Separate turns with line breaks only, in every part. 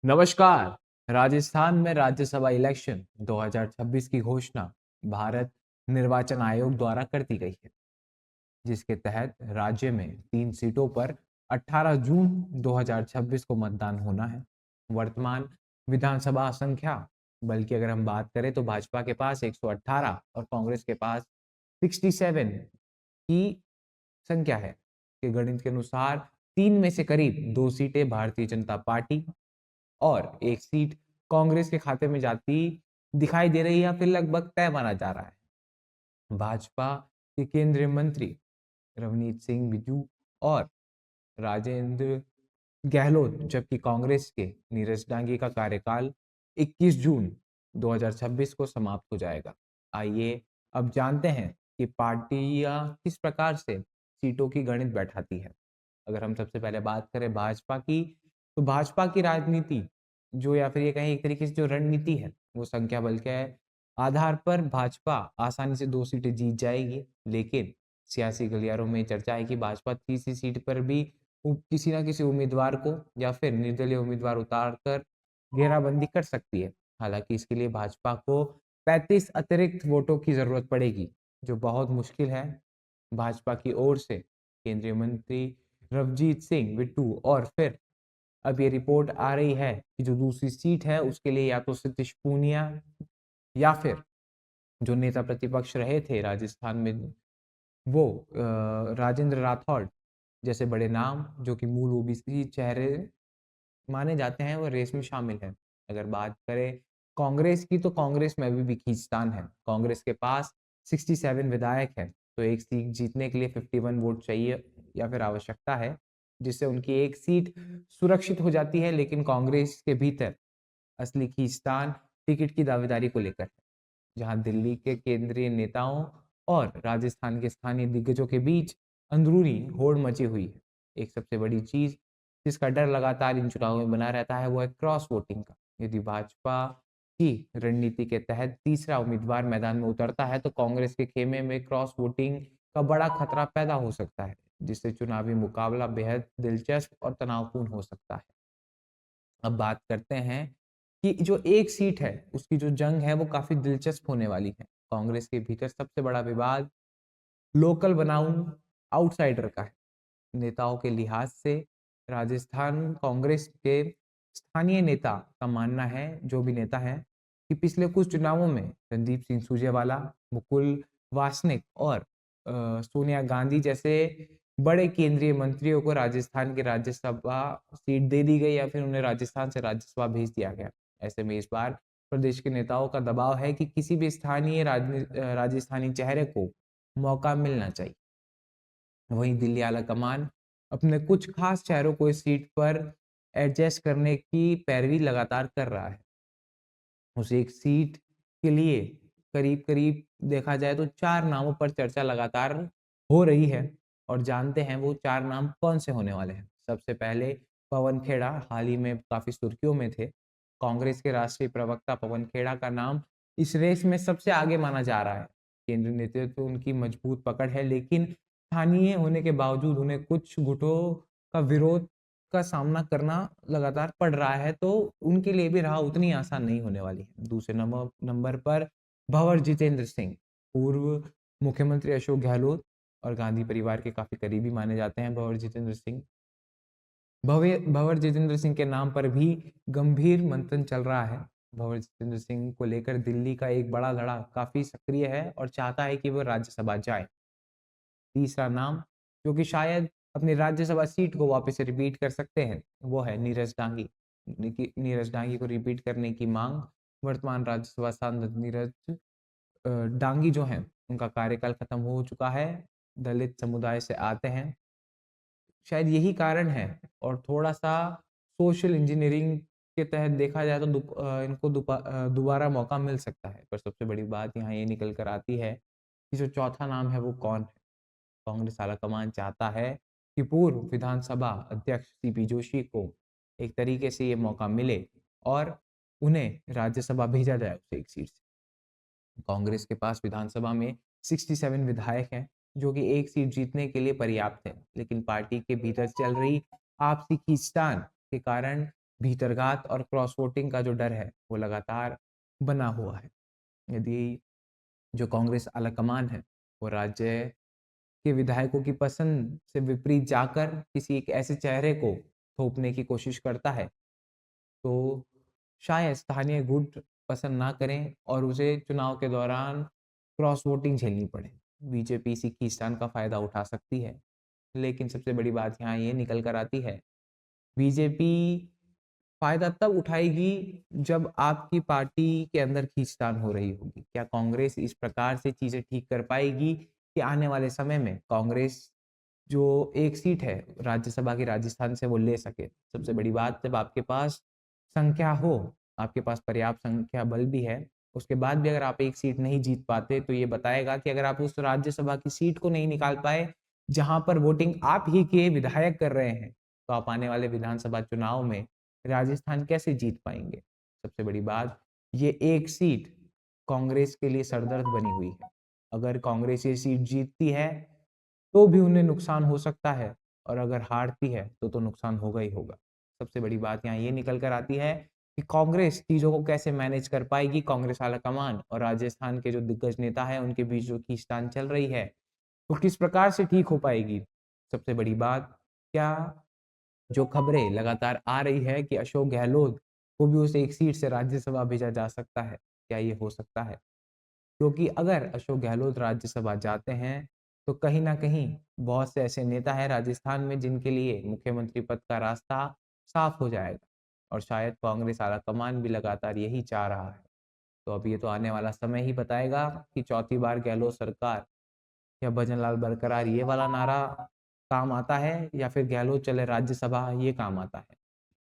नमस्कार। राजस्थान में राज्यसभा इलेक्शन 2026 की घोषणा भारत निर्वाचन आयोग द्वारा कर दी गई है, जिसके तहत राज्य में 3 सीटों पर 18 जून 2026 को मतदान होना है। वर्तमान विधानसभा संख्या, बल्कि अगर हम बात करें तो भाजपा के पास 118 और कांग्रेस के पास 67 की संख्या है। के गणित के अनुसार 3 में से करीब 2 सीटें भारतीय जनता पार्टी और 1 सीट कांग्रेस के खाते में जाती दिखाई दे रही है या फिर लगभग तय माना जा रहा है। भाजपा के केंद्रीय मंत्री रवनीत सिंह बिज्जू और राजेंद्र गहलोत, जबकि कांग्रेस के नीरज डांगी का कार्यकाल 21 जून 2026 को समाप्त हो जाएगा। आइए अब जानते हैं कि पार्टियां किस प्रकार से सीटों की गणित बैठाती है। अगर हम सबसे पहले बात करें भाजपा की, तो भाजपा की राजनीति जो या फिर ये कहें एक तरीके से जो रणनीति है, वो संख्या बल के आधार पर भाजपा आसानी से 2 सीटें जीत जाएगी। लेकिन सियासी गलियारों में चर्चा है कि भाजपा तीसरी सीट पर भी किसी ना किसी उम्मीदवार को या फिर निर्दलीय उम्मीदवार उतार कर घेराबंदी कर सकती है। हालांकि इसके लिए भाजपा को 35 अतिरिक्त वोटों की जरूरत पड़ेगी, जो बहुत मुश्किल है। भाजपा की ओर से केंद्रीय मंत्री रवजीत सिंह बिट्टू और फिर अब ये रिपोर्ट आ रही है कि जो दूसरी सीट है उसके लिए या तो सतीश पूनिया या फिर जो नेता प्रतिपक्ष रहे थे राजस्थान में, वो राजेंद्र राठौड़ जैसे बड़े नाम जो कि मूल ओबीसी चेहरे माने जाते हैं, वो रेस में शामिल है। अगर बात करें कांग्रेस की, तो कांग्रेस में अभी भी खींचतान है। कांग्रेस के पास 67 विधायक हैं, तो एक सीट जीतने के लिए 51 वोट चाहिए या फिर आवश्यकता है, जिससे उनकी एक सीट सुरक्षित हो जाती है। लेकिन कांग्रेस के भीतर असली खींचतान टिकट की दावेदारी को लेकर है, जहां दिल्ली के केंद्रीय नेताओं और राजस्थान के स्थानीय दिग्गजों के बीच अंदरूनी होड़ मची हुई है। एक सबसे बड़ी चीज जिसका डर लगातार इन चुनावों में बना रहता है, वो है क्रॉस वोटिंग का। यदि भाजपा की रणनीति के तहत तीसरा उम्मीदवार मैदान में उतरता है, तो कांग्रेस के खेमे में क्रॉस वोटिंग का बड़ा खतरा पैदा हो सकता है, जिससे चुनावी मुकाबला बेहद दिलचस्प और तनावपूर्ण हो सकता है। अब बात करते हैं कि जो एक सीट है उसकी जो जंग है वो काफी दिलचस्प होने वाली है। कांग्रेस के भीतर सबसे बड़ा विवाद लोकल बनाम आउटसाइडर का है। नेताओं के लिहाज से राजस्थान कांग्रेस के स्थानीय नेता का मानना है, जो भी नेता है, कि पिछले कुछ चुनावों में रणदीप सिंह सुरजेवाला, मुकुल वासनिक और सोनिया गांधी जैसे बड़े केंद्रीय मंत्रियों को राजस्थान की राज्यसभा सीट दे दी गई या फिर उन्हें राजस्थान से राज्यसभा भेज दिया गया। ऐसे में इस बार प्रदेश के नेताओं का दबाव है कि किसी भी स्थानीय राजस्थानी चेहरे को मौका मिलना चाहिए। वहीं दिल्ली आला कमान अपने कुछ खास चेहरों को इस सीट पर एडजस्ट करने की पैरवी लगातार कर रहा है। उस एक सीट के लिए करीब करीब देखा जाए तो 4 नामों पर चर्चा लगातार हो रही है, और जानते हैं वो 4 नाम कौन से होने वाले हैं। सबसे पहले पवन खेड़ा हाल ही में काफी सुर्खियों में थे। कांग्रेस के राष्ट्रीय प्रवक्ता पवन खेड़ा का नाम इस रेस में सबसे आगे माना जा रहा है। केंद्रीय नेतृत्व उनकी मजबूत पकड़ है, लेकिन स्थानीय होने के बावजूद उन्हें कुछ गुटों का विरोध का सामना करना लगातार पड़ रहा है, तो उनके लिए भी राह उतनी आसान नहीं होने वाली है। दूसरे नंबर पर भंवर जितेंद्र सिंह, पूर्व मुख्यमंत्री अशोक गहलोत और गांधी परिवार के काफी करीबी माने जाते हैं भंवर जितेंद्र सिंह। भंवर जितेंद्र सिंह के नाम पर भी गंभीर मंथन चल रहा है। भंवर जितेंद्र सिंह को लेकर दिल्ली का एक बड़ा धड़ा काफी सक्रिय है और चाहता है कि वो राज्यसभा जाए। तीसरा नाम जो कि शायद अपनी राज्यसभा सीट को वापस से रिपीट कर सकते हैं, वो है नीरज डांगी। नीरज डांगी को रिपीट करने की मांग वर्तमान राज्यसभा सांसद नीरज डांगी जो हैं, उनका कार्यकाल खत्म हो चुका है, दलित समुदाय से आते हैं। शायद यही कारण है, और थोड़ा सा सोशल इंजीनियरिंग के तहत देखा जाए तो इनको दोबारा मौका मिल सकता है। पर सबसे बड़ी बात यहाँ ये निकल कर आती है कि जो चौथा नाम है वो कौन है। कांग्रेस आलाकमान चाहता है कि पूर्व विधानसभा अध्यक्ष सीपी जोशी को एक तरीके से ये मौका मिले और उन्हें राज्यसभा भेजा जाए उसे एक सीट से। कांग्रेस के पास विधानसभा में 67 विधायक हैं, जो कि एक सीट जीतने के लिए पर्याप्त है। लेकिन पार्टी के भीतर चल रही आपसी खींचतान के कारण भीतरघात और क्रॉस वोटिंग का जो डर है वो लगातार बना हुआ है। यदि जो कांग्रेस आलाकमान है वो राज्य के विधायकों की पसंद से विपरीत जाकर किसी एक ऐसे चेहरे को थोपने की कोशिश करता है तो शायद स्थानीय गुट पसंद ना करें और उसे चुनाव के दौरान क्रॉस वोटिंग झेलनी पड़े। बीजेपी इसी खींचतान का फायदा उठा सकती है, लेकिन सबसे बड़ी बात यहाँ ये निकल कर आती है, बीजेपी फायदा तब उठाएगी जब आपकी पार्टी के अंदर खींचतान हो रही होगी। क्या कांग्रेस इस प्रकार से चीजें ठीक कर पाएगी कि आने वाले समय में कांग्रेस जो एक सीट है राज्यसभा की राजस्थान से वो ले सके? सबसे बड़ी बात, जब आपके पास संख्या हो, आपके पास पर्याप्त संख्या बल भी है, उसके बाद भी अगर आप एक सीट नहीं जीत पाते तो ये बताएगा कि अगर आप उस राज्यसभा की सीट को नहीं निकाल पाए जहां पर वोटिंग आप ही के विधायक कर रहे हैं, तो आप आने वाले विधानसभा चुनाव में राजस्थान कैसे जीत पाएंगे? सबसे बड़ी बात, ये एक सीट कांग्रेस के लिए सरदर्द बनी हुई है। अगर कांग्रेस ये सीट जीतती है तो भी उन्हें नुकसान हो सकता है, और अगर हारती है तो नुकसान होगा ही होगा। सबसे बड़ी बात यहाँ ये निकल कर आती है कि कांग्रेस चीजों को कैसे मैनेज कर पाएगी। कांग्रेस आलाकमान और राजस्थान के जो दिग्गज नेता है उनके बीच जो खींचतान चल रही है वो किस प्रकार से ठीक हो पाएगी। सबसे बड़ी बात, क्या जो खबरें लगातार आ रही है कि अशोक गहलोत को भी उस एक सीट से राज्यसभा भेजा जा सकता है, क्या ये हो सकता है? क्योंकि अगर अशोक गहलोत राज्यसभा जाते हैं तो कहीं ना कहीं बहुत से ऐसे नेता हैं राजस्थान में जिनके लिए मुख्यमंत्री पद का रास्ता साफ हो जाएगा, और शायद कांग्रेस आलाकमान भी लगातार यही चाह रहा है। तो अब ये तो आने वाला समय ही बताएगा कि चौथी बार गहलोत सरकार या भजनलाल बरकरार ये वाला नारा काम आता है या फिर गहलोत चले राज्यसभा ये काम आता है।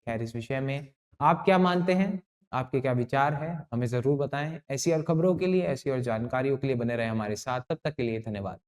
खैर, इस विषय में आप क्या मानते हैं? आपके क्या विचार हैं? हमें ज़रूर बताएं। ऐसी और खबरों के लिए, ऐसी और जानकारियों के लिए बने रहे हमारे साथ। तब तक के लिए धन्यवाद।